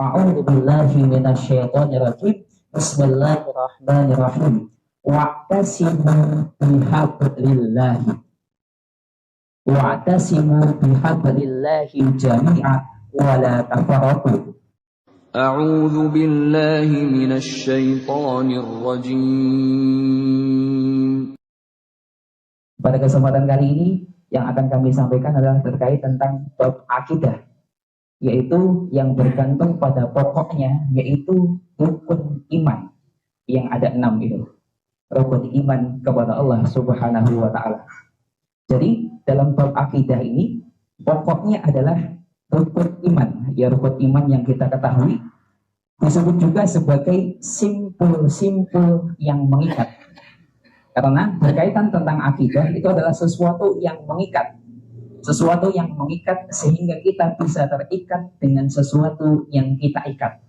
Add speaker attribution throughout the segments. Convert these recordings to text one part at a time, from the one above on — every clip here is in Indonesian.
Speaker 1: A'udzu billahi minasyaitonir rajim. Bismillahirrahmanirrahim. Wa'tasimu bihablillahi. Wa'tasimu bihablillahi jami'a wa la tafarraqu.
Speaker 2: A'udzu billahi minasyaitonir rajim.
Speaker 1: Pada kesempatan kali ini yang akan kami sampaikan adalah terkait tentang bab akidah, yaitu yang bergantung pada pokoknya, yaitu rukun iman yang ada 6 itu. Rukun iman kepada Allah Subhanahu wa Ta'ala. Jadi dalam bab akidah ini pokoknya adalah rukun iman. Ya, rukun iman yang kita ketahui disebut juga sebagai simpul-simpul yang mengikat. Karena berkaitan tentang akidah itu adalah sesuatu yang mengikat. Sesuatu yang mengikat sehingga kita bisa terikat dengan sesuatu yang kita ikat.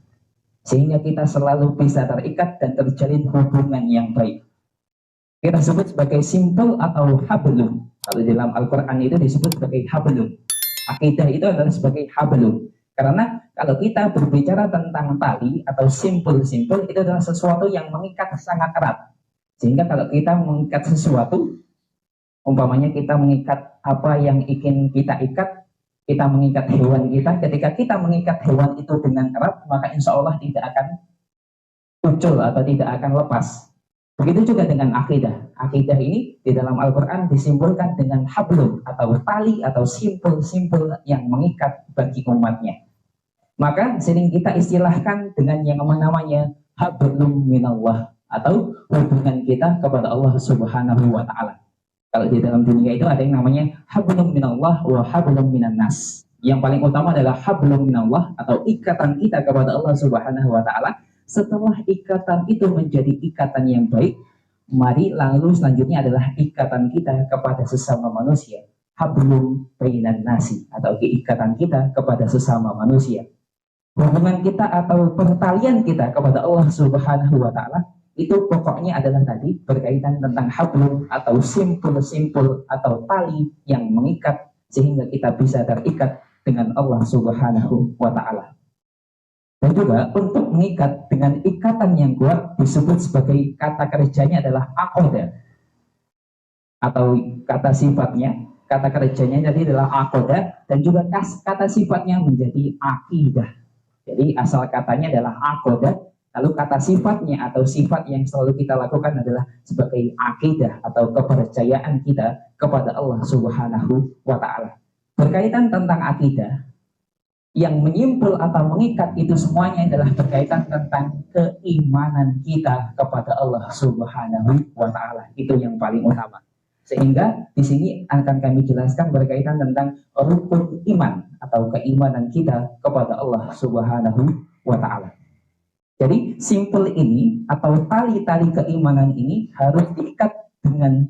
Speaker 1: Sehingga kita selalu bisa terikat dan terjalin hubungan yang baik. Kita sebut sebagai simpul atau hablum. Kalau dalam Al-Quran itu disebut sebagai hablum. Akidah itu adalah sebagai hablum. Karena kalau kita berbicara tentang tali atau simpul-simpul, itu adalah sesuatu yang mengikat sangat erat. Sehingga kalau kita mengikat sesuatu, umpamanya kita mengikat apa yang ingin kita ikat, kita mengikat hewan kita. Ketika kita mengikat hewan itu dengan erat, maka insya Allah tidak akan muncul atau tidak akan lepas. Begitu juga dengan akidah. Akidah ini di dalam Al-Quran disimbolkan dengan hablum atau tali atau simpul-simpul yang mengikat bagi umatnya. Maka sering kita istilahkan dengan yang namanya hablum minallah atau hubungan kita kepada Allah Subhanahu wa Ta'ala. Kalau di dalam dunia itu ada yang namanya hablum minallah wa hablum minan nas. Yang paling utama adalah hablum minallah atau ikatan kita kepada Allah Subhanahu wa Ta'ala. Setelah ikatan itu menjadi ikatan yang baik, mari lalu selanjutnya adalah ikatan kita kepada sesama manusia. Hablum bainan nasi atau ikatan kita kepada sesama manusia. Hubungan kita atau pertalian kita kepada Allah Subhanahu wa Ta'ala itu pokoknya adalah tadi berkaitan tentang hablum atau simpul-simpul atau tali yang mengikat sehingga kita bisa terikat dengan Allah Subhanahu wa Ta'ala. Dan juga untuk mengikat dengan ikatan yang kuat disebut sebagai kata kerjanya adalah aqodah atau kata sifatnya, kata kerjanya jadi adalah aqodah dan juga kata sifatnya menjadi akidah. Jadi asal katanya adalah aqodah, lalu kata sifatnya atau sifat yang selalu kita lakukan adalah sebagai akidah atau kepercayaan kita kepada Allah Subhanahu wa Ta'ala. Berkaitan tentang akidah, yang menyimpul atau mengikat itu semuanya adalah berkaitan tentang keimanan kita kepada Allah Subhanahu wa Ta'ala. Itu yang paling utama. Sehingga di sini akan kami jelaskan berkaitan tentang rukun iman atau keimanan kita kepada Allah Subhanahu wa Ta'ala. Jadi simpul ini atau tali-tali keimanan ini harus diikat dengan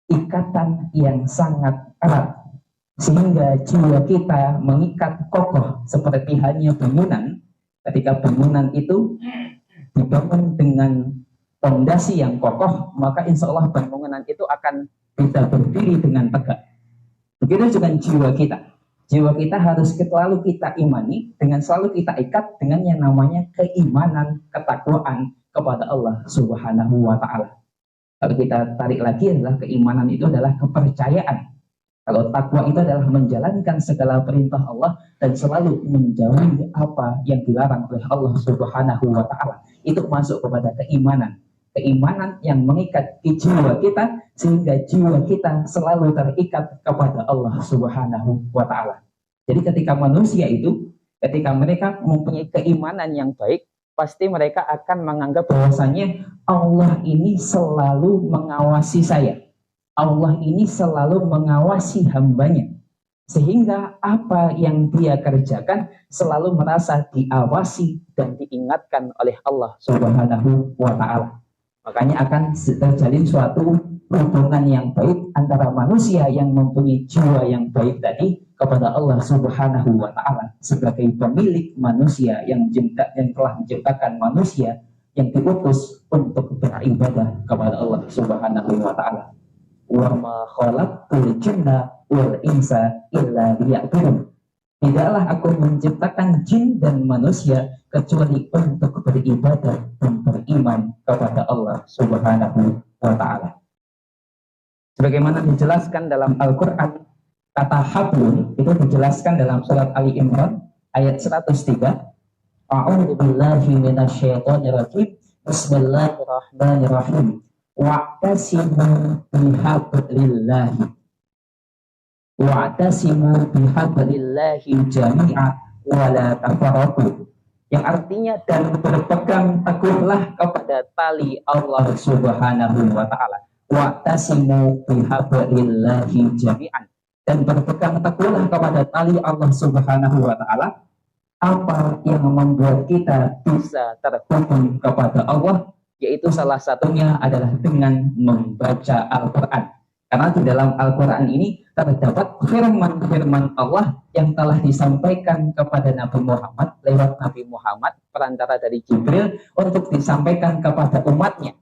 Speaker 1: ikatan yang sangat erat. Sehingga jiwa kita mengikat kokoh seperti halnya bangunan. Ketika bangunan itu dibangun dengan fondasi yang kokoh, maka insya Allah bangunan itu akan bisa berdiri dengan tegak. Begitu juga jiwa kita. Jiwa kita harus selalu kita imani, dengan selalu kita ikat dengan yang namanya keimanan, ketakwaan kepada Allah Subhanahu wa Ta'ala. Kalau kita tarik lagi adalah keimanan itu adalah kepercayaan. Kalau takwa itu adalah menjalankan segala perintah Allah dan selalu menjauhi apa yang dilarang oleh Allah Subhanahu wa Ta'ala. Itu masuk kepada keimanan. Keimanan yang mengikat di jiwa kita sehingga jiwa kita selalu terikat kepada Allah Subhanahu wa Ta'ala. Jadi ketika manusia itu, ketika mereka mempunyai keimanan yang baik, pasti mereka akan menganggap bahwasannya Allah ini selalu mengawasi saya. Allah ini selalu mengawasi hambanya. Sehingga apa yang dia kerjakan selalu merasa diawasi dan diingatkan oleh Allah Subhanahu wa Ta'ala. Makanya akan terjalin suatu hubungan yang baik antara manusia yang mempunyai jiwa yang baik tadi kepada Allah Subhanahu wa Ta'ala sebagai pemilik manusia yang telah menciptakan manusia yang diutus untuk beribadah kepada Allah Subhanahu wa Ta'ala. Wa ma khalaqtul jinna wal insa illa liya'budun. Tidaklah aku menciptakan jin dan manusia kecuali untuk beribadah dan beriman kepada Allah Subhanahu wa Ta'ala. Sebagaimana dijelaskan dalam Al-Quran, kata hablun itu dijelaskan dalam surat Ali Imran ayat 103. A'udzu billahi minasyaitonir rajim. Bismillahirrahmanirrahim. Wa'tasimu bihablillahi wa'tasimu bihablillahi jami'a wa la tafarraqu, yang artinya dan berpegang teguhlah kepada tali Allah Subhanahu wa Ta'ala. Wa'tasimu bihablillahi jami'an, dan berpegang teguhlah kepada tali Allah Subhanahu wa Ta'ala. Apa yang membuat kita bisa terhubung kepada Allah, yaitu salah satunya adalah dengan membaca Al-Quran. Karena di dalam Al-Quran ini terdapat firman-firman Allah yang telah disampaikan kepada Nabi Muhammad lewat Nabi Muhammad perantara dari Jibril untuk disampaikan kepada umatnya.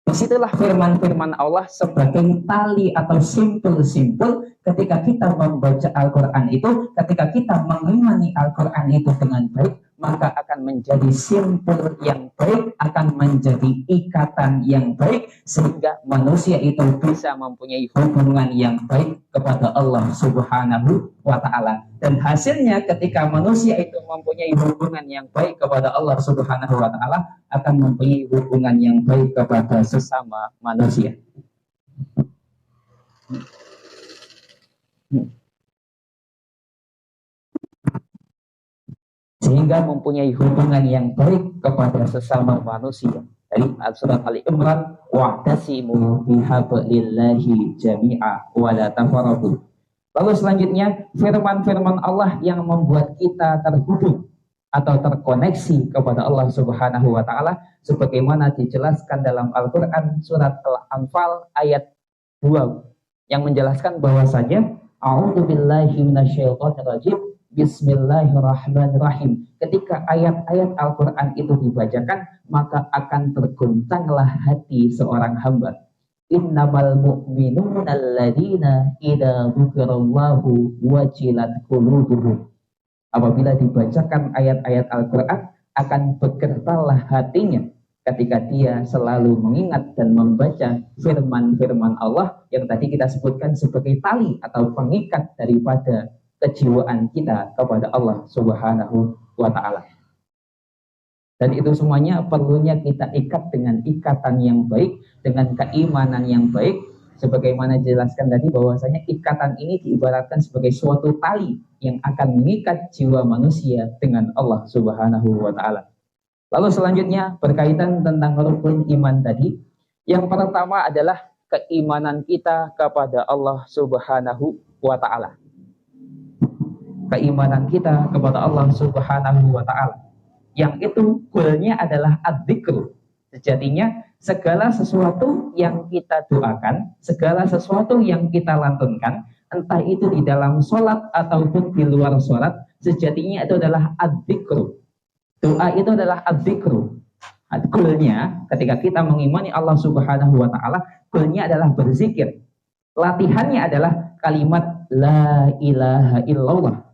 Speaker 1: Disitulah firman-firman Allah sebagai tali atau simpul-simpul ketika kita membaca Al-Quran itu, ketika kita mengimani Al-Quran itu dengan baik, maka akan menjadi simpul yang baik, akan menjadi ikatan yang baik, sehingga manusia itu bisa mempunyai hubungan yang baik kepada Allah Subhanahu wa Ta'ala. Dan hasilnya ketika manusia itu mempunyai hubungan yang baik kepada Allah Subhanahu wa Ta'ala, akan mempunyai hubungan yang baik kepada sesama manusia. Sehingga mempunyai hubungan yang baik kepada sesama manusia. Dari surat Ali Imran, wa'tasimu bihablillahi jami'a wa la tafarraqu. Lalu selanjutnya firman-firman Allah yang membuat kita terhubung atau terkoneksi kepada Allah Subhanahu wa Ta'ala, sebagaimana dijelaskan dalam Al-Quran surat Al-Anfal ayat 2 yang menjelaskan bahwasanya a'udzu billahi minasyaitonir rajim. Bismillahirrahmanirrahim. Ketika ayat-ayat Al-Quran itu dibacakan, maka akan terguncanglah hati seorang hamba. Innamal mu'minuna alladzina idza dzukirallahu wajilat qulubuhum. Apabila dibacakan ayat-ayat Al-Quran, akan bergetarlah hatinya ketika dia selalu mengingat dan membaca firman-firman Allah yang tadi kita sebutkan sebagai tali atau pengikat daripada kejiwaan kita kepada Allah Subhanahu wa Ta'ala. Dan itu semuanya perlunya kita ikat dengan ikatan yang baik, dengan keimanan yang baik, sebagaimana dijelaskan tadi bahwasanya ikatan ini diibaratkan sebagai suatu tali yang akan mengikat jiwa manusia dengan Allah Subhanahu wa Ta'ala. Lalu selanjutnya berkaitan tentang rukun iman tadi, yang pertama adalah keimanan kita kepada Allah Subhanahu wa Ta'ala. Keimanan kita kepada Allah Subhanahu wa Ta'ala, yang itu goalnya adalah adzikr. Sejatinya segala sesuatu yang kita doakan, segala sesuatu yang kita lantunkan, entah itu di dalam sholat ataupun di luar sholat, sejatinya itu adalah adzikr. Doa itu adalah adzikr. Goalnya ketika kita mengimani Allah Subhanahu wa Ta'ala, goalnya adalah berzikir. Latihannya adalah kalimat la ilaha illallah,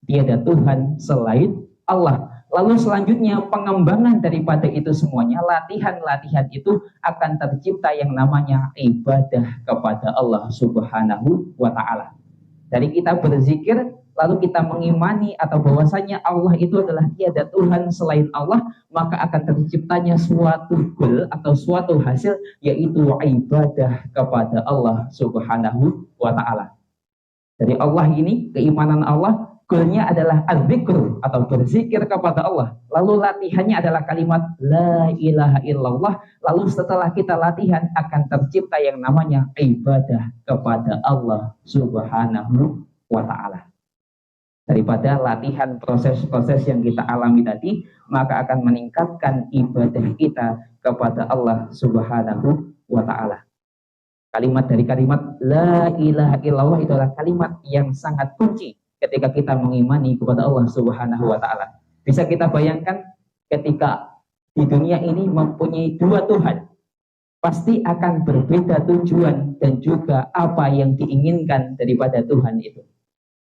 Speaker 1: tiada Tuhan selain Allah. Lalu selanjutnya pengembangan daripada itu semuanya, latihan-latihan itu akan tercipta yang namanya ibadah kepada Allah Subhanahu wa Ta'ala. Dari kita berzikir, lalu kita mengimani atau bahwasanya Allah itu adalah tiada Tuhan selain Allah, maka akan terciptanya suatu goal atau suatu hasil, yaitu ibadah kepada Allah Subhanahu wa Ta'ala. Dari Allah ini, keimanan Allah, goalnya adalah adzikr atau berzikir kepada Allah. Lalu latihannya adalah kalimat la ilaha illallah. Lalu setelah kita latihan akan tercipta yang namanya ibadah kepada Allah Subhanahu wa Ta'ala. Daripada latihan proses-proses yang kita alami tadi, maka akan meningkatkan ibadah kita kepada Allah Subhanahu wa Ta'ala. Kalimat dari kalimat la ilaha illallah itu adalah kalimat yang sangat kunci ketika kita mengimani kepada Allah Subhanahu wa Ta'ala. Bisa kita bayangkan ketika di dunia ini mempunyai dua Tuhan, pasti akan berbeda tujuan dan juga apa yang diinginkan daripada Tuhan itu.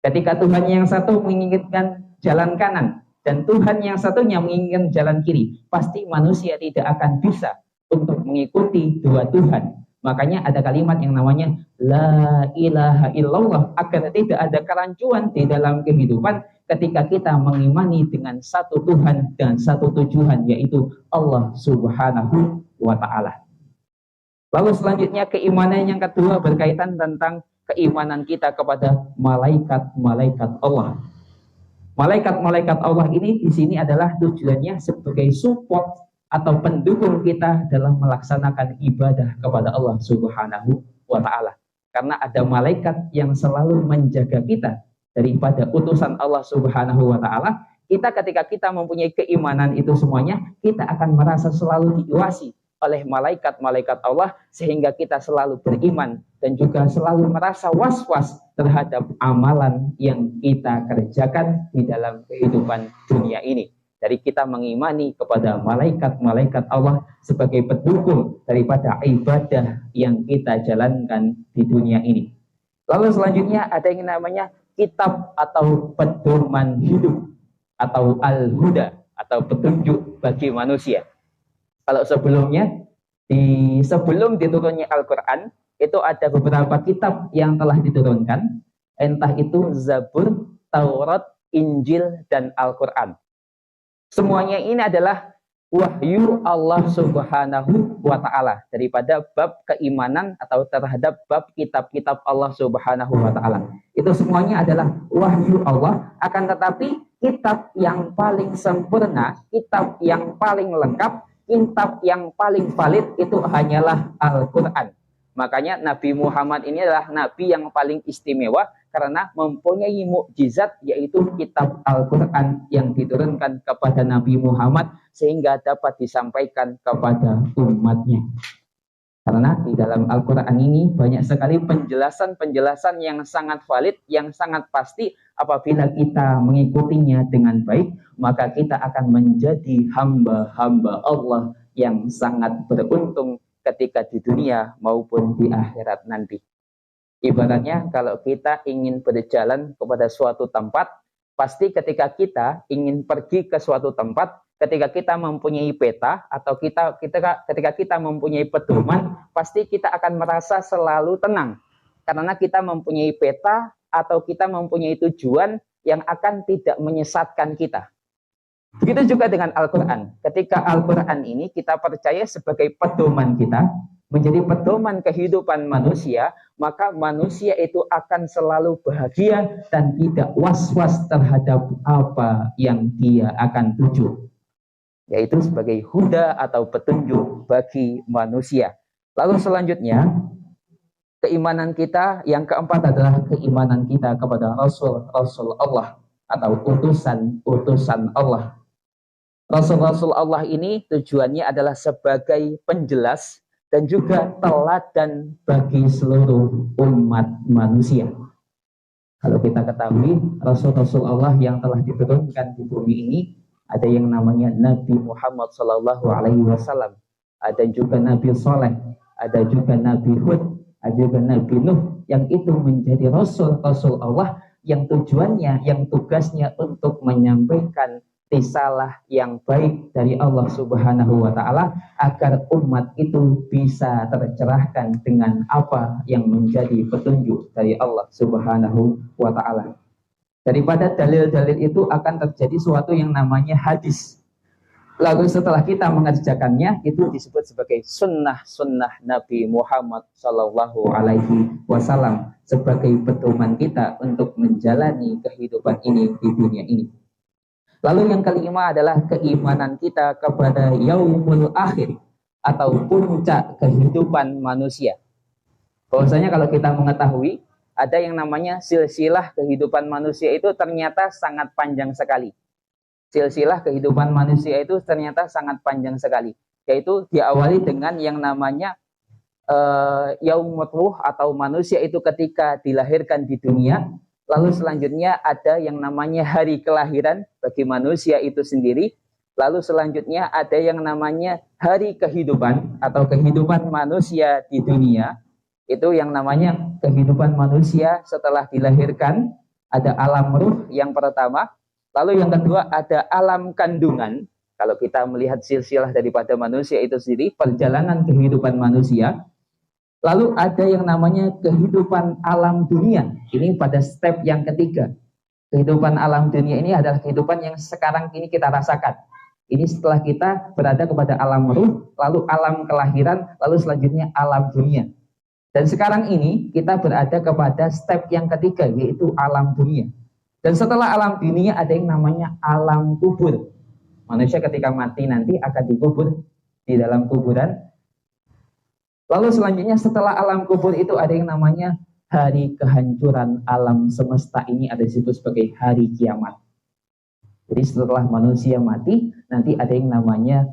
Speaker 1: Ketika Tuhan yang satu menginginkan jalan kanan dan Tuhan yang satunya menginginkan jalan kiri, pasti manusia tidak akan bisa untuk mengikuti dua Tuhan. Makanya ada kalimat yang namanya La ilaha illallah, agar tidak ada kerancuan di dalam kehidupan ketika kita mengimani dengan satu Tuhan dan satu tujuan, yaitu Allah Subhanahu wa Ta'ala. Lalu selanjutnya keimanan yang kedua berkaitan tentang keimanan kita kepada malaikat-malaikat Allah. Malaikat-malaikat Allah ini di sini adalah tujuannya sebagai support atau pendukung kita dalam melaksanakan ibadah kepada Allah Subhanahu wa Ta'ala. Karena ada malaikat yang selalu menjaga kita daripada utusan Allah Subhanahu wa Ta'ala. Kita ketika kita mempunyai keimanan itu semuanya, kita akan merasa selalu diiwasi oleh malaikat-malaikat Allah, sehingga kita selalu beriman dan juga selalu merasa was-was terhadap amalan yang kita kerjakan di dalam kehidupan dunia ini. Dari kita mengimani kepada malaikat-malaikat Allah sebagai pendukung daripada ibadah yang kita jalankan di dunia ini. Lalu selanjutnya ada yang namanya kitab atau pedoman hidup atau al-huda atau petunjuk bagi manusia. Kalau sebelumnya, sebelum diturunnya Al-Quran, itu ada beberapa kitab yang telah diturunkan, entah itu Zabur, Taurat, Injil, dan Al-Quran. Semuanya ini adalah wahyu Allah Subhanahu wa Ta'ala daripada bab keimanan atau terhadap bab kitab-kitab Allah Subhanahu wa Ta'ala. Itu semuanya adalah wahyu Allah, akan tetapi kitab yang paling sempurna, kitab yang paling lengkap, kitab yang paling valid itu hanyalah Al-Quran. Makanya Nabi Muhammad ini adalah Nabi yang paling istimewa karena mempunyai mukjizat, yaitu kitab Al-Quran yang diturunkan kepada Nabi Muhammad sehingga dapat disampaikan kepada umatnya. Karena di dalam Al-Quran ini banyak sekali penjelasan-penjelasan yang sangat valid, yang sangat pasti. Apabila kita mengikutinya dengan baik, maka kita akan menjadi hamba-hamba Allah yang sangat beruntung ketika di dunia maupun di akhirat nanti. Ibaratnya kalau kita ingin berjalan kepada suatu tempat, pasti ketika kita ingin pergi ke suatu tempat, ketika kita mempunyai peta atau ketika kita mempunyai pedoman, pasti kita akan merasa selalu tenang. Karena kita mempunyai peta atau kita mempunyai tujuan yang akan tidak menyesatkan kita. Begitu juga dengan Al-Quran. Ketika Al-Quran ini kita percaya sebagai pedoman kita, menjadi pedoman kehidupan manusia, maka manusia itu akan selalu bahagia dan tidak was-was terhadap apa yang dia akan tuju. Yaitu sebagai huda atau petunjuk bagi manusia. Lalu selanjutnya, keimanan kita yang keempat adalah keimanan kita kepada Rasul Allah atau utusan Allah. Rasul Allah ini tujuannya adalah sebagai penjelas dan juga teladan bagi seluruh umat manusia. Kalau kita ketahui, Rasul Allah yang telah diturunkan di bumi ini, ada yang namanya Nabi Muhammad SAW, ada juga Nabi Saleh, ada juga Nabi Hud, ada juga Nabi Nuh, yang itu menjadi Rasul Allah yang tujuannya, yang tugasnya untuk menyampaikan risalah yang baik dari Allah Subhanahu wa Ta'ala agar umat itu bisa tercerahkan dengan apa yang menjadi petunjuk dari Allah Subhanahu wa Ta'ala. Daripada dalil-dalil itu akan terjadi suatu yang namanya hadis. Lalu setelah kita mengerjakannya, itu disebut sebagai sunnah Nabi Muhammad Sallallahu Alaihi Wasallam sebagai pedoman kita untuk menjalani kehidupan ini di dunia ini. Lalu yang kelima adalah keimanan kita kepada yaumul akhir atau puncak kehidupan manusia. Bahwasanya kalau kita mengetahui ada yang namanya silsilah kehidupan manusia itu ternyata sangat panjang sekali. Silsilah kehidupan manusia itu ternyata sangat panjang sekali. Yaitu diawali dengan yang namanya yaumul ruh atau manusia itu ketika dilahirkan di dunia. Lalu selanjutnya ada yang namanya hari kelahiran bagi manusia itu sendiri. Lalu selanjutnya ada yang namanya hari kehidupan atau kehidupan manusia di dunia. Itu yang namanya kehidupan manusia setelah dilahirkan Ada alam ruh yang pertama, lalu yang kedua ada alam kandungan. Kalau kita melihat silsilah daripada manusia itu sendiri, perjalanan kehidupan manusia, lalu ada yang namanya kehidupan alam dunia. Ini pada step yang ketiga. Kehidupan alam dunia ini adalah kehidupan yang sekarang ini kita rasakan. Ini setelah kita berada kepada alam ruh, lalu alam kelahiran, lalu selanjutnya alam dunia. Dan sekarang ini kita berada kepada step yang ketiga, yaitu alam dunia. Dan setelah alam dunia ada yang namanya alam kubur. Manusia ketika mati nanti akan dikubur di dalam kuburan. Lalu selanjutnya setelah alam kubur itu ada yang namanya hari kehancuran alam semesta, ini ada disebut sebagai hari kiamat. Jadi setelah manusia mati, nanti ada yang namanya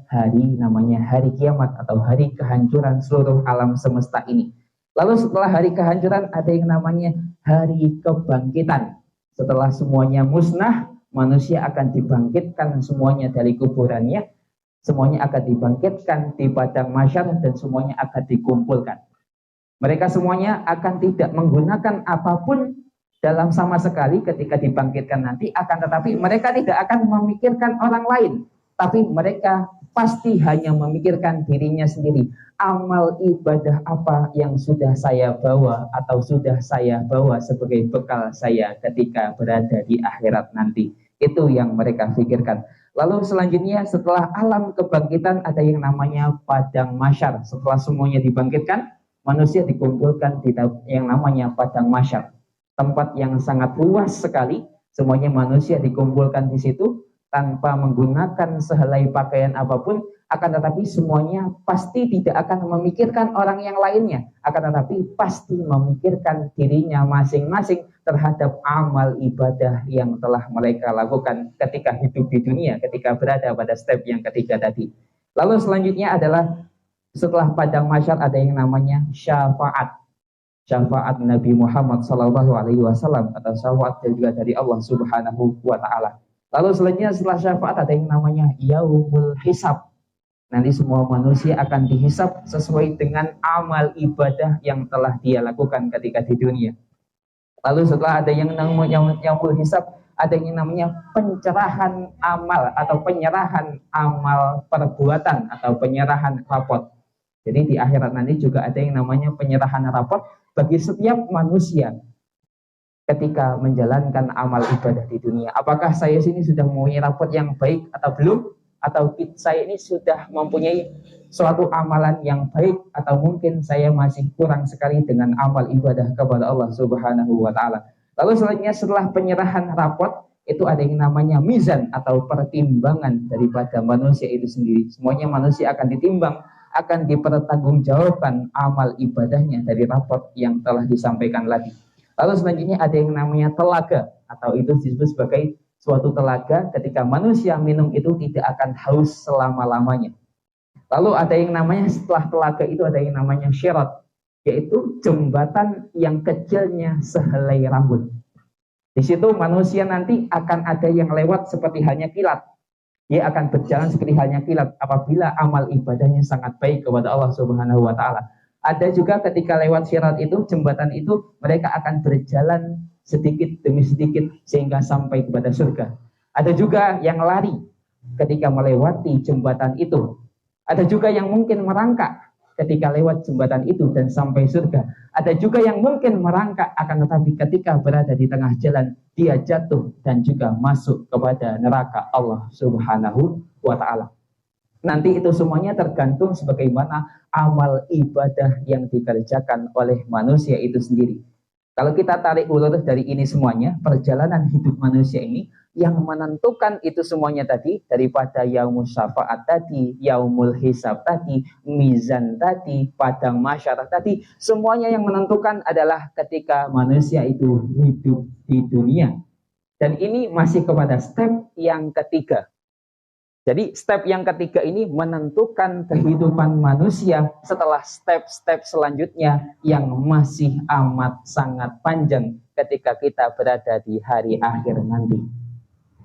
Speaker 1: hari kiamat atau hari kehancuran seluruh alam semesta ini. Lalu setelah hari kehancuran ada yang namanya hari kebangkitan. Setelah semuanya musnah, manusia akan dibangkitkan semuanya dari kuburannya, semuanya akan dibangkitkan di padang mahsyar dan semuanya akan dikumpulkan. Mereka semuanya akan tidak menggunakan apapun dalam sama sekali ketika dibangkitkan nanti, akan tetapi mereka tidak akan memikirkan orang lain, tapi mereka pasti hanya memikirkan dirinya sendiri. Amal ibadah apa yang sudah saya bawa atau sudah saya bawa sebagai bekal saya ketika berada di akhirat nanti. Itu yang mereka pikirkan. Lalu selanjutnya setelah alam kebangkitan ada yang namanya padang mahsyar. Setelah semuanya dibangkitkan, manusia dikumpulkan di yang namanya padang mahsyar. Tempat yang sangat luas sekali, semuanya manusia dikumpulkan di situ tanpa menggunakan sehelai pakaian apapun, akan tetapi semuanya pasti tidak akan memikirkan orang yang lainnya, akan tetapi pasti memikirkan dirinya masing-masing terhadap amal ibadah yang telah mereka lakukan ketika hidup di dunia, ketika berada pada step yang ketiga tadi. Lalu selanjutnya adalah setelah padang mahsyar ada yang namanya syafaat. Syafaat Nabi Muhammad SAW atau syafaat juga dari Allah Subhanahu wa Ta'ala. Lalu selanjutnya setelah syafaat ada yang namanya yaumul hisab. Nanti semua manusia akan dihisab sesuai dengan amal ibadah yang telah dia lakukan ketika di dunia. Lalu setelah ada yang namanya yaumul hisab, ada yang namanya pencerahan amal atau penyerahan amal perbuatan atau penyerahan rapot. Jadi di akhirat nanti juga ada yang namanya penyerahan rapot bagi setiap manusia ketika menjalankan amal ibadah di dunia. Apakah saya sini sudah mempunyai rapot yang baik atau belum? Atau saya ini sudah mempunyai suatu amalan yang baik, atau mungkin saya masih kurang sekali dengan amal ibadah kepada Allah Subhanahu wa Ta'ala. Lalu selanjutnya setelah penyerahan rapot itu ada yang namanya mizan atau pertimbangan daripada manusia itu sendiri. Semuanya manusia akan ditimbang, akan dipertanggungjawabkan amal ibadahnya dari raport yang telah disampaikan lagi. Lalu selanjutnya ada yang namanya telaga, atau itu disebut sebagai suatu telaga ketika manusia minum itu tidak akan haus selama-lamanya. Lalu ada yang namanya setelah telaga itu ada yang namanya syirat, yaitu jembatan yang kecilnya sehelai rambut. Di situ manusia nanti akan ada yang lewat seperti hanya kilat. Dia akan berjalan seperti halnya kilat apabila amal ibadahnya sangat baik kepada Allah Subhanahu wa Ta'ala. Ada juga ketika lewat syirat itu, jembatan itu, mereka akan berjalan sedikit demi sedikit sehingga sampai kepada surga. Ada juga yang lari ketika melewati jembatan itu. Ada juga yang mungkin merangkak ketika lewat jembatan itu dan sampai surga. Ada juga yang mungkin merangkak, akan tetapi ketika berada di tengah jalan dia jatuh dan juga masuk kepada neraka Allah Subhanahu wa Ta'ala. Nanti itu semuanya tergantung sebagaimana amal ibadah yang dikerjakan oleh manusia itu sendiri. Kalau kita tarik ulur dari ini semuanya, perjalanan hidup manusia ini yang menentukan itu semuanya tadi, daripada yaumul syafaat tadi, yaumul hisab tadi, mizan tadi, padang mahsyar tadi, semuanya yang menentukan adalah ketika manusia itu hidup di dunia. Dan ini masih kepada step yang ketiga. Jadi step yang ketiga ini menentukan kehidupan manusia setelah step-step selanjutnya yang masih amat sangat panjang ketika kita berada di hari akhir nanti.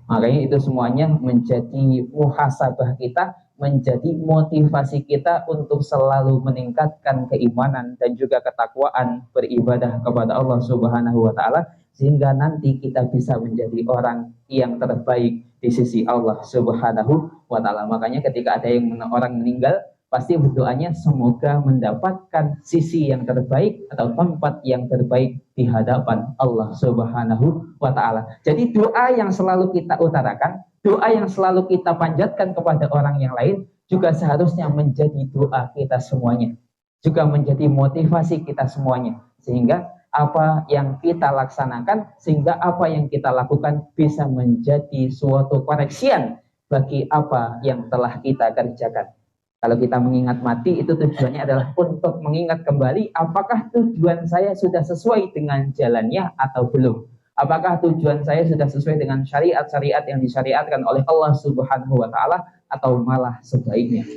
Speaker 1: Makanya itu semuanya menjadi muhasabah kita, menjadi motivasi kita untuk selalu meningkatkan keimanan dan juga ketakwaan beribadah kepada Allah Subhanahu wa Ta'ala, sehingga nanti kita bisa menjadi orang yang terbaik di sisi Allah Subhanahu wa Ta'ala. Makanya ketika ada orang meninggal, pasti berdoanya semoga mendapatkan sisi yang terbaik atau tempat yang terbaik di hadapan Allah Subhanahu wa Ta'ala. Jadi doa yang selalu kita utarakan, doa yang selalu kita panjatkan kepada orang yang lain juga seharusnya menjadi doa kita semuanya, juga menjadi motivasi kita semuanya, sehingga apa yang kita laksanakan, sehingga apa yang kita lakukan bisa menjadi suatu koreksian bagi apa yang telah kita kerjakan. Kalau kita mengingat mati, itu tujuannya adalah untuk mengingat kembali apakah tujuan saya sudah sesuai dengan jalannya atau belum. Apakah tujuan saya sudah sesuai dengan syariat-syariat yang disyariatkan oleh Allah Subhanahu wa Ta'ala atau malah sebaiknya.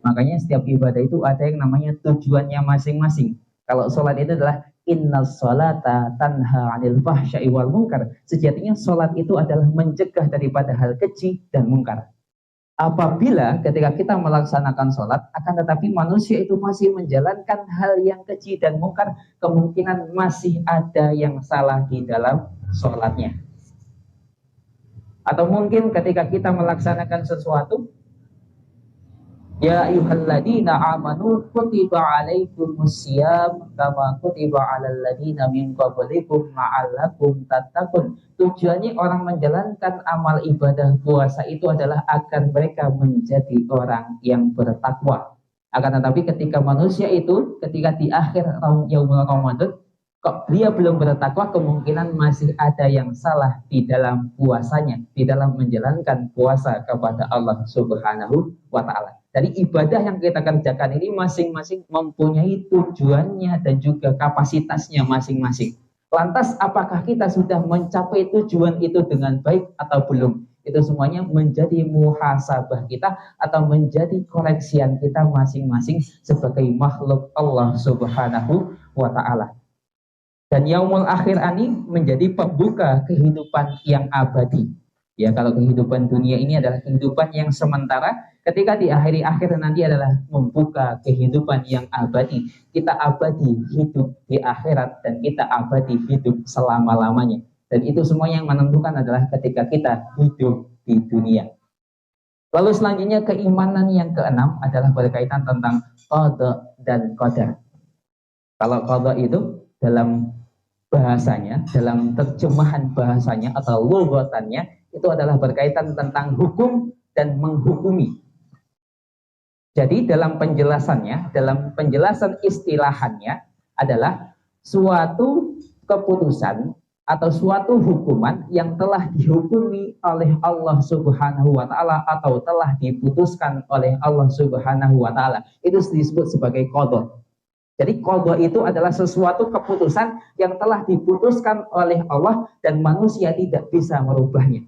Speaker 1: Makanya setiap ibadah itu ada yang namanya tujuannya masing-masing. Kalau sholat itu adalah innas sholata tanha 'anil fahsya'i wal munkar. Sejatinya sholat itu adalah mencegah daripada hal keji dan mungkar. Apabila ketika kita melaksanakan sholat, akan tetapi manusia itu masih menjalankan hal yang keji dan mungkar, kemungkinan masih ada yang salah di dalam sholatnya. Atau mungkin ketika kita melaksanakan sesuatu, ya ayyuhalladzina amanu kutiba alaikumusiyam kama kutiba alal ladzina min qablikum la'allakum tattaqun. Tujuannya orang menjalankan amal ibadah puasa itu adalah agar mereka menjadi orang yang bertakwa. Akan tetapi ketika manusia itu ketika di akhir yaumul Ramadan kok dia belum bertakwa, kemungkinan masih ada yang salah di dalam puasanya, di dalam menjalankan puasa kepada Allah Subhanahu wa Ta'ala. Dari ibadah yang kita kerjakan ini masing-masing mempunyai tujuannya dan juga kapasitasnya masing-masing. Lantas apakah kita sudah mencapai tujuan itu dengan baik atau belum? Itu semuanya menjadi muhasabah kita atau menjadi koreksian kita masing-masing sebagai makhluk Allah Subhanahu wa Ta'ala. Dan yaumul akhir ini menjadi pembuka kehidupan yang abadi. Ya, kalau kehidupan dunia ini adalah kehidupan yang sementara, ketika di akhir nanti adalah membuka kehidupan yang abadi. Kita abadi hidup di akhirat dan kita abadi hidup selama-lamanya. Dan itu semua yang menentukan adalah ketika kita hidup di dunia. Lalu selanjutnya keimanan yang keenam adalah berkaitan tentang qada dan qadar. Kalau qada itu dalam bahasanya, dalam terjemahan bahasanya atau lughatannya, itu adalah berkaitan tentang hukum dan menghukumi. Jadi dalam penjelasannya, dalam penjelasan istilahannya adalah suatu keputusan atau suatu hukuman yang telah dihukumi oleh Allah Subhanahu wa Ta'ala atau telah diputuskan oleh Allah Subhanahu wa Ta'ala. Itu disebut sebagai qada. Jadi qada itu adalah sesuatu keputusan yang telah diputuskan oleh Allah dan manusia tidak bisa merubahnya.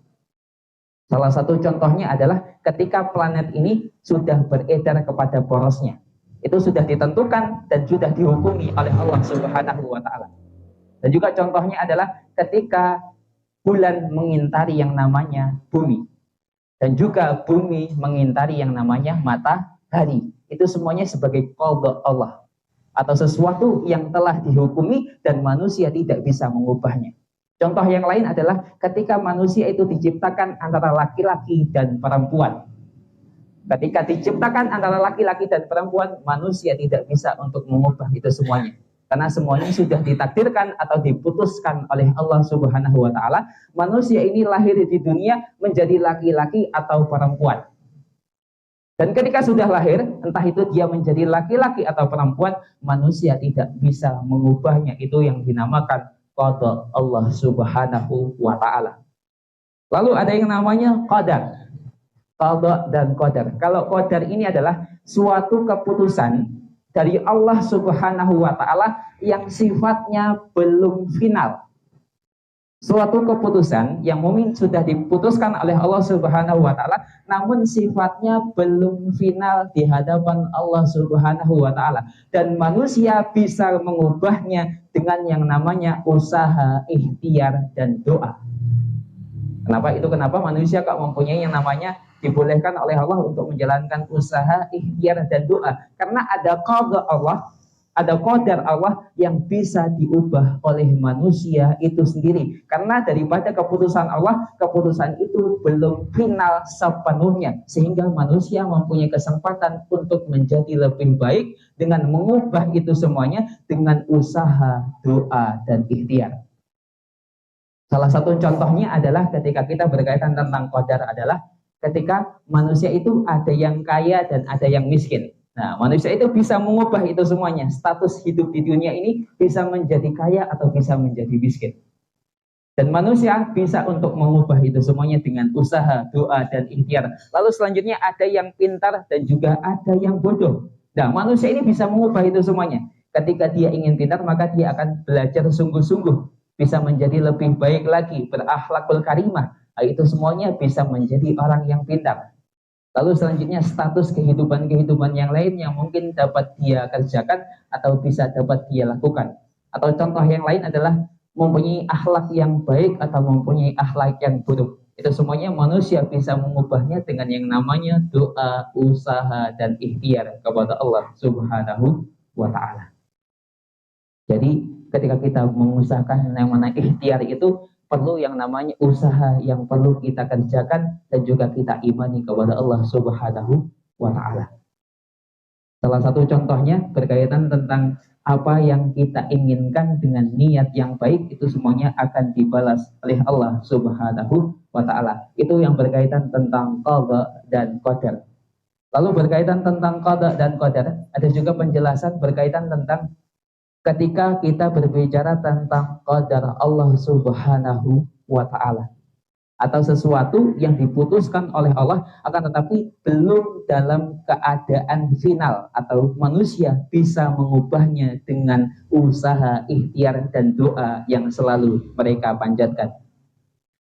Speaker 1: Salah satu contohnya adalah ketika planet ini sudah beredar kepada porosnya. Itu sudah ditentukan dan sudah dihukumi oleh Allah Subhanahu wa Ta'ala. Dan juga contohnya adalah ketika bulan mengintari yang namanya bumi. Dan juga bumi mengintari yang namanya matahari. Itu semuanya sebagai qada Allah. Atau sesuatu yang telah dihukumi dan manusia tidak bisa mengubahnya. Contoh yang lain adalah ketika manusia itu diciptakan antara laki-laki dan perempuan. Ketika diciptakan antara laki-laki dan perempuan, manusia tidak bisa untuk mengubah itu semuanya. Karena semuanya sudah ditakdirkan atau diputuskan oleh Allah Subhanahu wa Ta'ala. Manusia ini lahir di dunia menjadi laki-laki atau perempuan. Dan ketika sudah lahir, entah itu dia menjadi laki-laki atau perempuan, manusia tidak bisa mengubahnya. Itu yang dinamakan qada Allah Subhanahu wa Ta'ala. Lalu ada yang namanya qadar. Qada dan qadar. Kalau qadar ini adalah suatu keputusan dari Allah Subhanahu wa Ta'ala yang sifatnya belum final. Suatu keputusan yang mungkin sudah diputuskan oleh Allah Subhanahu wa Ta'ala, namun sifatnya belum final di hadapan Allah Subhanahu wa Ta'ala, dan manusia bisa mengubahnya dengan yang namanya usaha, ikhtiar, dan doa. Kenapa manusia kok mempunyai yang namanya dibolehkan oleh Allah untuk menjalankan usaha, ikhtiar, dan doa? Karena ada qada Allah, ada qadar Allah yang bisa diubah oleh manusia itu sendiri. Karena daripada keputusan Allah, keputusan itu belum final sepenuhnya. Sehingga manusia mempunyai kesempatan untuk menjadi lebih baik dengan mengubah itu semuanya dengan usaha, doa, dan ikhtiar. Salah satu contohnya adalah ketika kita berkaitan tentang qadar adalah ketika manusia itu ada yang kaya dan ada yang miskin. Nah, manusia itu bisa mengubah itu semuanya. Status hidup di dunia ini bisa menjadi kaya atau bisa menjadi miskin. Dan manusia bisa untuk mengubah itu semuanya dengan usaha, doa, dan ikhtiar. Lalu selanjutnya ada yang pintar dan juga ada yang bodoh. Nah, manusia ini bisa mengubah itu semuanya. Ketika dia ingin pintar, maka dia akan belajar sungguh-sungguh. Bisa menjadi lebih baik lagi, berakhlakul karimah. Itu semuanya bisa menjadi orang yang pintar. Lalu selanjutnya status kehidupan-kehidupan yang lain yang mungkin dapat dia kerjakan atau bisa dapat dia lakukan. Atau contoh yang lain adalah mempunyai akhlak yang baik atau mempunyai akhlak yang buruk. Itu semuanya manusia bisa mengubahnya dengan yang namanya doa, usaha, dan ikhtiar kepada Allah Subhanahu wa Ta'ala. Jadi ketika kita mengusahakan yang mana ikhtiar itu perlu yang namanya usaha yang perlu kita kerjakan dan juga kita imani kepada Allah Subhanahu wa Ta'ala. Salah satu contohnya berkaitan tentang apa yang kita inginkan dengan niat yang baik itu semuanya akan dibalas oleh Allah Subhanahu wa Ta'ala. Itu yang berkaitan tentang qada dan qadar. Lalu berkaitan tentang qada dan qadar, ada juga penjelasan berkaitan tentang ketika kita berbicara tentang qadar Allah Subhanahu wa Ta'ala atau sesuatu yang diputuskan oleh Allah akan tetapi belum dalam keadaan final atau manusia bisa mengubahnya dengan usaha, ikhtiar, dan doa yang selalu mereka panjatkan.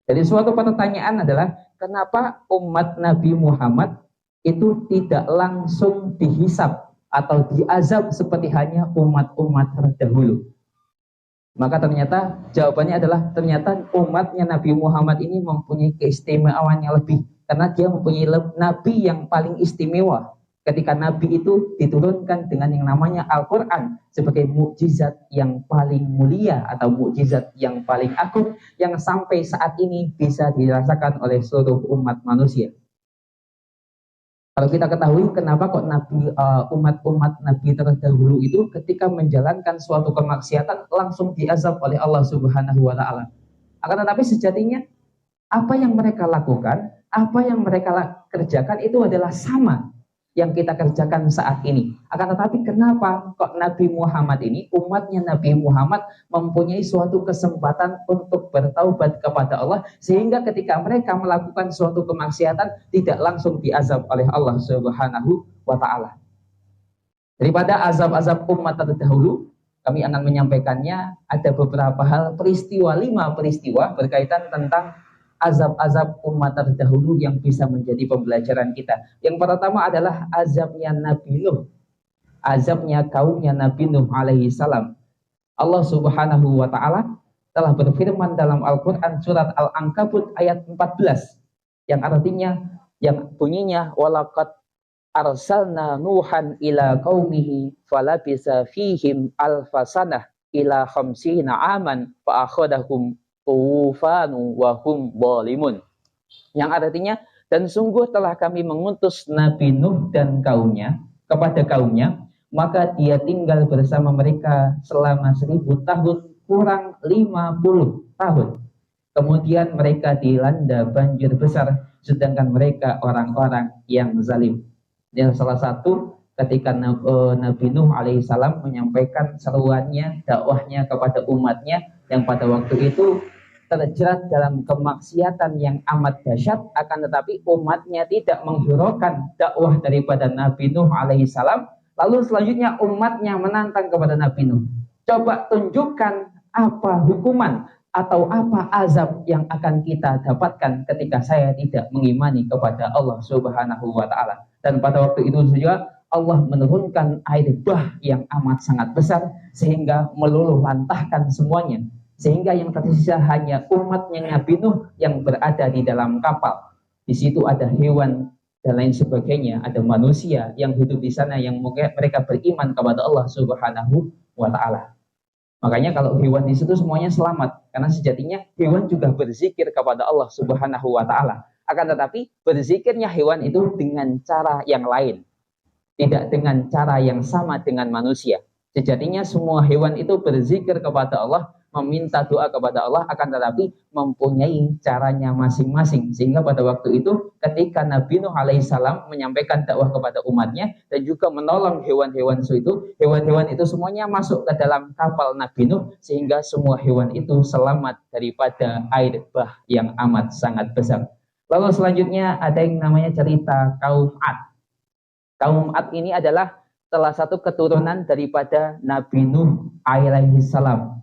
Speaker 1: Jadi suatu pertanyaan adalah kenapa umat Nabi Muhammad itu tidak langsung dihisab atau diazab seperti hanya umat-umat terdahulu. Maka ternyata jawabannya adalah ternyata umatnya Nabi Muhammad ini mempunyai keistimewaan yang lebih. Karena dia mempunyai Nabi yang paling istimewa. Ketika Nabi itu diturunkan dengan yang namanya Al-Quran sebagai mukjizat yang paling mulia atau mukjizat yang paling agung yang sampai saat ini bisa dirasakan oleh seluruh umat manusia. Kalau kita ketahui kenapa kok umat-umat Nabi terdahulu itu ketika menjalankan suatu kemaksiatan langsung diazab oleh Allah Subhanahu wa Ta'ala. Akan tetapi sejatinya apa yang mereka lakukan, apa yang mereka kerjakan itu adalah sama yang kita kerjakan saat ini. Akan tetapi kenapa kok Nabi Muhammad ini, umatnya Nabi Muhammad mempunyai suatu kesempatan untuk bertaubat kepada Allah sehingga ketika mereka melakukan suatu kemaksiatan tidak langsung diazab oleh Allah Subhanahu wa Ta'ala. Daripada azab-azab umat terdahulu, kami akan menyampaikannya ada beberapa hal peristiwa, 5 peristiwa berkaitan tentang azab-azab umat terdahulu yang bisa menjadi pembelajaran kita. Yang pertama adalah azabnya Nabi Nuh. Azabnya kaumnya Nabi Nuh alaihi salam. Allah Subhanahu wa Ta'ala telah berfirman dalam Al-Quran surat Al-Ankabut ayat 14 yang artinya, yang bunyinya walaqad arsalna nuhan ila qaumihi falabisa fihim alfasanah ila khamsina aman fa akhadahum tufanu wa hum zalimun. Yang artinya, dan sungguh telah kami mengutus Nabi Nuh dan kaumnya kepada kaumnya, maka dia tinggal bersama mereka selama 1000 tahun kurang 50 tahun. Kemudian mereka dilanda banjir besar, sedangkan mereka orang-orang yang zalim. Dan salah satu ketika Nabi Nuh alaihissalam menyampaikan seruannya, dakwahnya kepada umatnya yang pada waktu itu terjerat dalam kemaksiatan yang amat dahsyat, akan tetapi umatnya tidak menghiraukan dakwah daripada Nabi Nuh alaihissalam. Lalu selanjutnya umatnya menantang kepada Nabi Nuh, coba tunjukkan apa hukuman atau apa azab yang akan kita dapatkan ketika saya tidak mengimani kepada Allah Subhanahu wa Ta'ala. Dan pada waktu itu juga Allah menurunkan air bah yang amat sangat besar sehingga meluluh lantahkan semuanya. Sehingga yang tersisa hanya umatnya Nabi Nuh yang berada di dalam kapal. Di situ ada hewan dan lain sebagainya. Ada manusia yang hidup di sana yang mereka beriman kepada Allah Subhanahu wa Ta'ala. Makanya kalau hewan di situ semuanya selamat, karena sejatinya hewan juga berzikir kepada Allah Subhanahu wa Ta'ala. Akan tetapi berzikirnya hewan itu dengan cara yang lain, tidak dengan cara yang sama dengan manusia. Sejatinya semua hewan itu berzikir kepada Allah, meminta doa kepada Allah, akan tetapi mempunyai caranya masing-masing. Sehingga pada waktu itu ketika Nabi Nuh alaihissalam menyampaikan dakwah kepada umatnya dan juga menolong hewan-hewan itu, hewan-hewan itu semuanya masuk ke dalam kapal Nabi Nuh, sehingga semua hewan itu selamat daripada air bah yang amat sangat besar. Lalu selanjutnya ada yang namanya cerita kaum Ad. Kaum Ad ini adalah salah satu keturunan daripada Nabi Nuh alaihissalam.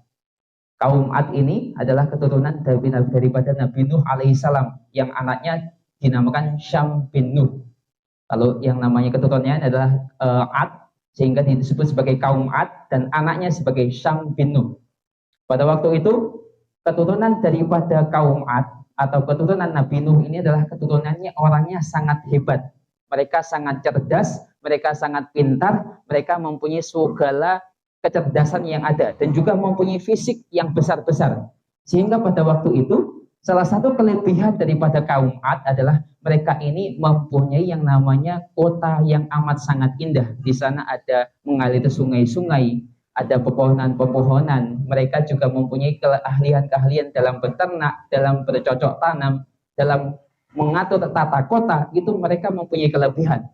Speaker 1: Kaum Ad ini adalah keturunan daripada Nabi Nuh alaihissalam yang anaknya dinamakan Syam bin Nuh. Lalu yang namanya keturunannya adalah Ad, sehingga disebut sebagai kaum Ad, dan anaknya sebagai Syam bin Nuh. Pada waktu itu keturunan daripada kaum Ad atau keturunan Nabi Nuh ini adalah keturunannya orangnya sangat hebat. Mereka sangat cerdas, mereka sangat pintar, mereka mempunyai segala kecerdasan yang ada dan juga mempunyai fisik yang besar-besar. Sehingga pada waktu itu salah satu kelebihan daripada kaum Ad adalah mereka ini mempunyai yang namanya kota yang amat sangat indah. Di sana ada mengalir sungai-sungai, ada pepohonan-pepohonan. Mereka juga mempunyai keahlian-keahlian dalam beternak, dalam bercocok tanam, dalam mengatur tata kota. Itu mereka mempunyai kelebihan.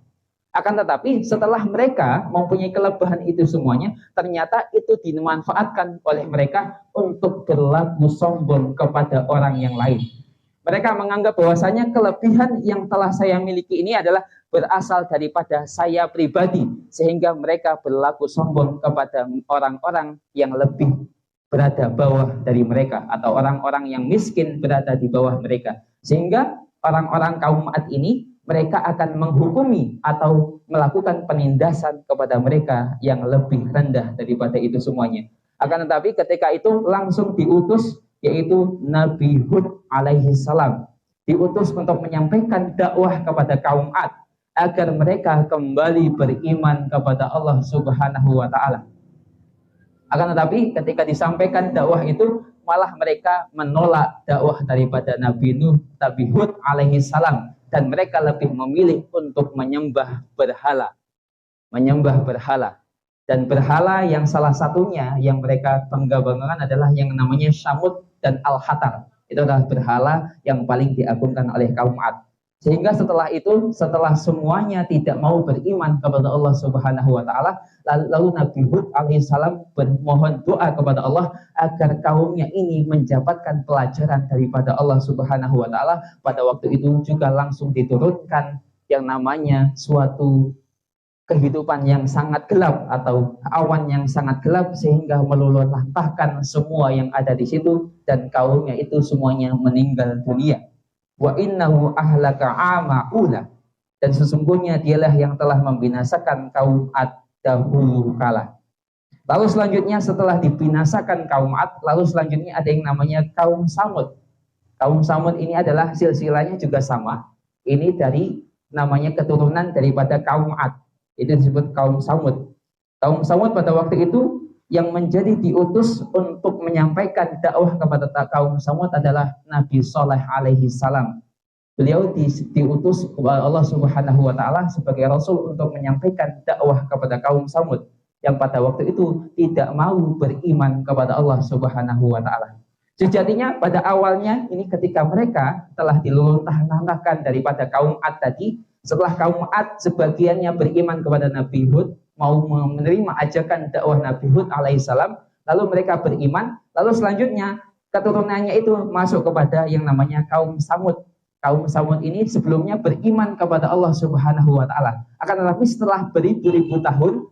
Speaker 1: Akan tetapi setelah mereka mempunyai kelebihan itu semuanya, ternyata itu dimanfaatkan oleh mereka untuk berlaku sombong kepada orang yang lain. Mereka menganggap bahwasanya kelebihan yang telah saya miliki ini adalah berasal daripada saya pribadi, sehingga mereka berlaku sombong kepada orang-orang yang lebih berada bawah dari mereka, atau orang-orang yang miskin berada di bawah mereka. Sehingga orang-orang kaum Ad ini mereka akan menghukumi atau melakukan penindasan kepada mereka yang lebih rendah daripada itu semuanya. Akan tetapi ketika itu langsung diutus, yaitu Nabi Hud alaihi salam, diutus untuk menyampaikan dakwah kepada kaum Ad agar mereka kembali beriman kepada Allah Subhanahu wa Ta'ala. Akan tetapi ketika disampaikan dakwah itu, malah mereka menolak dakwah daripada Nabi Nuh, Nabi Hud alaihi salam, dan mereka lebih memilih untuk menyembah berhala. Menyembah berhala. Dan berhala yang salah satunya yang mereka bangga-banggakan adalah yang namanya Syamud dan Al-Hatar. Itu adalah berhala yang paling diagungkan oleh kaum Ad. Sehingga setelah itu, setelah semuanya tidak mau beriman kepada Allah Subhanahu wa Ta'ala, lalu Nabi Hud alaihissalam bermohon doa kepada Allah agar kaumnya ini mendapatkan pelajaran daripada Allah Subhanahu wa Ta'ala. Pada waktu itu juga langsung diturunkan yang namanya suatu kehidupan yang sangat gelap atau awan yang sangat gelap, sehingga meluluhlantahkan semua yang ada di situ, dan kaumnya itu semuanya meninggal dunia. Wa innahu ahlaka ama'ula, dan sesungguhnya dialah yang telah membinasakan kaum Ad dahulu kala. Lalu selanjutnya setelah dibinasakan kaum Ad, lalu selanjutnya ada yang namanya kaum Samud. Kaum Samud ini adalah silsilahnya juga sama. Ini dari namanya keturunan daripada kaum Ad. Itu disebut kaum Samud. Kaum Samud pada waktu itu yang menjadi diutus untuk menyampaikan dakwah kepada kaum Samud adalah Nabi Saleh alaihi salam. Beliau diutus Allah Subhanahu wa Ta'ala sebagai Rasul untuk menyampaikan dakwah kepada kaum Samud yang pada waktu itu tidak mau beriman kepada Allah Subhanahu wa Ta'ala. Sejatinya pada awalnya ini ketika mereka telah diluluhlantahkan daripada kaum Ad tadi, setelah kaum Ad sebagiannya beriman kepada Nabi Hud, mau menerima ajakan dakwah Nabi Hud alaihissalam, lalu mereka beriman, lalu selanjutnya keturunannya itu masuk kepada yang namanya kaum Samud. Kaum Samud ini sebelumnya beriman kepada Allah Subhanahu wa Ta'ala. Akan tetapi setelah beribu-ribu tahun,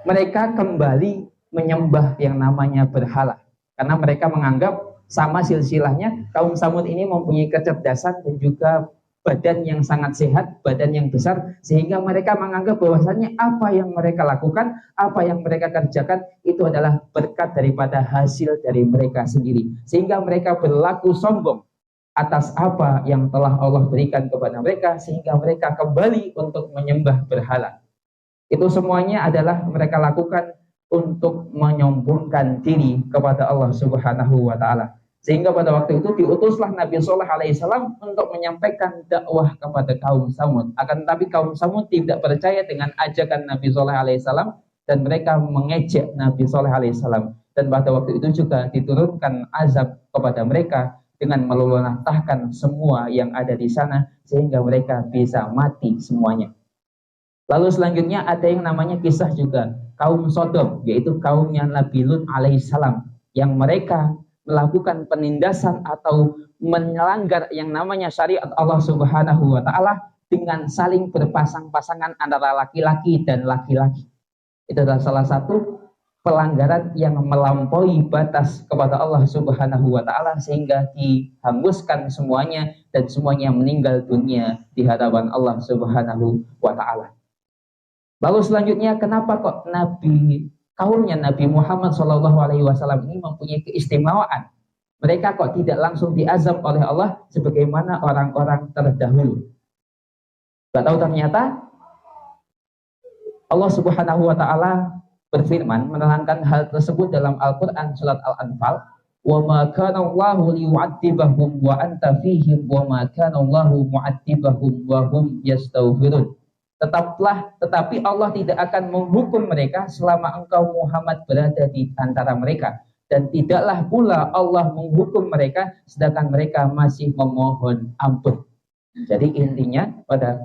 Speaker 1: mereka kembali menyembah yang namanya berhala. Karena mereka menganggap sama silsilahnya, kaum Samud ini mempunyai kecerdasan dan juga badan yang sangat sehat, badan yang besar, sehingga mereka menganggap bahwasannya apa yang mereka lakukan, apa yang mereka kerjakan itu adalah berkat daripada hasil dari mereka sendiri, sehingga mereka berlaku sombong. atas apa yang telah Allah berikan kepada mereka sehingga mereka kembali untuk menyembah berhala. Itu semuanya adalah mereka lakukan untuk menyombongkan diri kepada Allah Subhanahu wa taala. Sehingga pada waktu itu diutuslah Nabi Shalih alaihi salam untuk menyampaikan dakwah kepada kaum Samud. Akan tetapi kaum Samud tidak percaya dengan ajakan Nabi Shalih alaihi salam dan mereka mengejek Nabi Shalih alaihi salam. Dan pada waktu itu juga diturunkan azab kepada mereka dengan meluluhlantahkan semua yang ada di sana sehingga mereka bisa mati semuanya. Lalu selanjutnya ada yang namanya kisah juga kaum Sodom, yaitu kaumnya Nabi Lut alaihissalam, yang mereka melakukan penindasan atau melanggar yang namanya syariat Allah Subhanahu wa taala dengan saling berpasang-pasangan antara laki-laki dan laki-laki. Itu adalah salah satu pelanggaran yang melampaui batas kepada Allah Subhanahu wa taala sehingga dihanguskan semuanya dan semuanya meninggal dunia di hadapan Allah Subhanahu wa taala. Lalu selanjutnya kenapa kok kaumnya Nabi Muhammad SAW ini mempunyai keistimewaan? Mereka kok tidak langsung diazab oleh Allah sebagaimana orang-orang terdahulu? Gak tahu ternyata Allah Subhanahu wa taala berfirman menerangkan hal tersebut dalam Al-Qur'an surat Al-Anfal, "Wa ma kana Allahu liyu'adzibahum wa anta fihim wa ma kana Allahu mu'adzibahum wa hum yastaghfirun." Tetapi Allah tidak akan menghukum mereka selama engkau Muhammad berada di antara mereka, dan tidaklah pula Allah menghukum mereka sedangkan mereka masih memohon ampun. Jadi intinya pada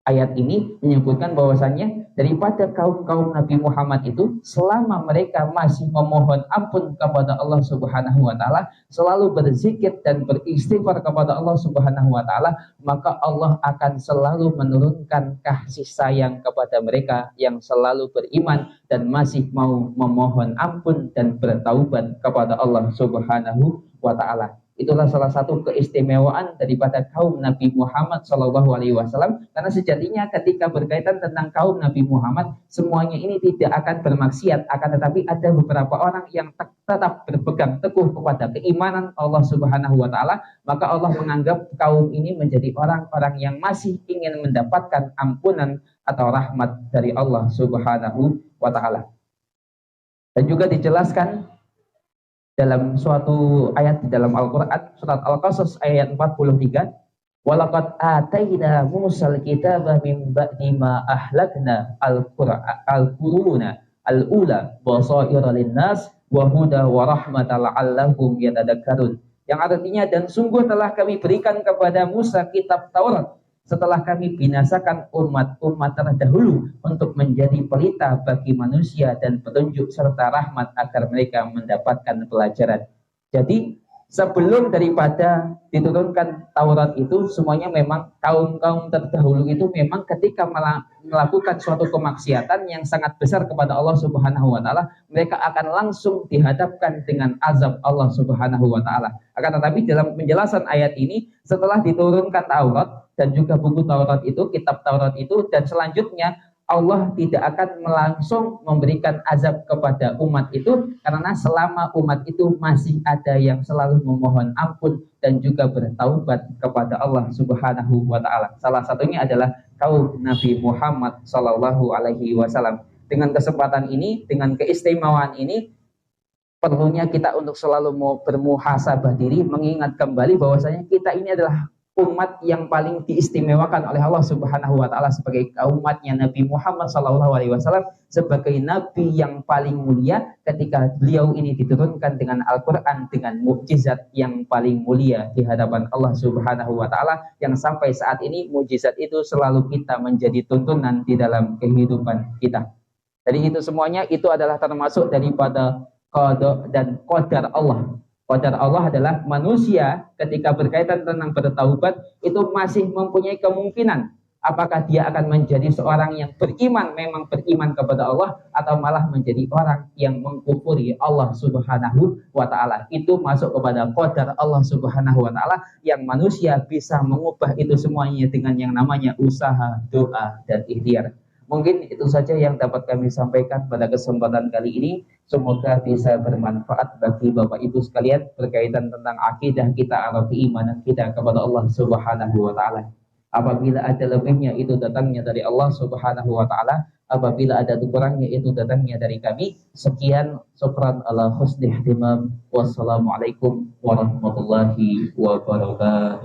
Speaker 1: ayat ini menyebutkan bahwasannya daripada kaum Nabi Muhammad itu selama mereka masih memohon ampun kepada Allah Subhanahu wa taala, selalu berzikir dan beristighfar kepada Allah Subhanahu wa taala, maka Allah akan selalu menurunkan kasih sayang kepada mereka yang selalu beriman dan masih mau memohon ampun dan bertaubat kepada Allah Subhanahu wa taala. Itulah salah satu keistimewaan daripada kaum Nabi Muhammad SAW, karena sejatinya ketika berkaitan tentang kaum Nabi Muhammad, semuanya ini tidak akan bermaksiat, akan tetapi ada beberapa orang yang tetap berpegang teguh kepada keimanan Allah Subhanahu wa taala, maka Allah menganggap kaum ini menjadi orang-orang yang masih ingin mendapatkan ampunan atau rahmat dari Allah Subhanahu wa taala. Dan juga dijelaskan dalam suatu ayat di dalam Al-Quran surat Al-Qasas ayat 43, "Walaqad ataina Musal kitaba min ba'di ma ahlakna al-quruna al-ula basaira lin-nas wa huda wa rahmatan la'allahum yatadakkarun." Yang artinya, dan sungguh telah kami berikan kepada Musa kitab Taurat setelah kami binasakan umat-umat terdahulu untuk menjadi pelita bagi manusia dan petunjuk serta rahmat agar mereka mendapatkan pelajaran. Jadi sebelum daripada diturunkan Taurat itu semuanya memang kaum-kaum terdahulu itu memang ketika melakukan suatu kemaksiatan yang sangat besar kepada Allah Subhanahu wa taala, mereka akan langsung dihadapkan dengan azab Allah Subhanahu wa taala. Akan tetapi dalam penjelasan ayat ini, setelah diturunkan Taurat dan juga buku Taurat itu, kitab Taurat itu, dan selanjutnya Allah tidak akan langsung memberikan azab kepada umat itu, karena selama umat itu masih ada yang selalu memohon ampun dan juga bertaubat kepada Allah Subhanahu wa taala. Salah satunya adalah kaum Nabi Muhammad sallallahu alaihi wasallam. Dengan kesempatan ini, dengan keistimewaan ini, perlunya kita untuk selalu bermuhasabah diri, mengingat kembali bahwasanya kita ini adalah umat yang paling diistimewakan oleh Allah Subhanahu wa taala sebagai umatnya Nabi Muhammad SAW, sebagai nabi yang paling mulia ketika beliau ini diturunkan dengan Al-Qur'an dengan mukjizat yang paling mulia di hadapan Allah Subhanahu wa taala, yang sampai saat ini mukjizat itu selalu kita menjadi tuntunan di dalam kehidupan kita. Jadi itu semuanya itu adalah termasuk daripada qada dan qadar Allah. Qadar Allah adalah manusia ketika berkaitan tentang bertaubat itu masih mempunyai kemungkinan apakah dia akan menjadi seorang yang beriman, memang beriman kepada Allah, atau malah menjadi orang yang mengkufuri Allah Subhanahu wa taala. Itu masuk kepada qadar Allah Subhanahu wa taala yang manusia bisa mengubah itu semuanya dengan yang namanya usaha, doa, dan ikhtiar. Mungkin itu saja yang dapat kami sampaikan pada kesempatan kali ini. Semoga bisa bermanfaat bagi Bapak Ibu sekalian berkaitan tentang akidah kita atau keimanan kita kepada Allah Subhanahu wa taala. Apabila ada lebihnya itu datangnya dari Allah Subhanahu wa taala, apabila ada kurangnya itu datangnya dari kami. Sekian, syukran ala husni ihtimam. Wassalamualaikum warahmatullahi wabarakatuh.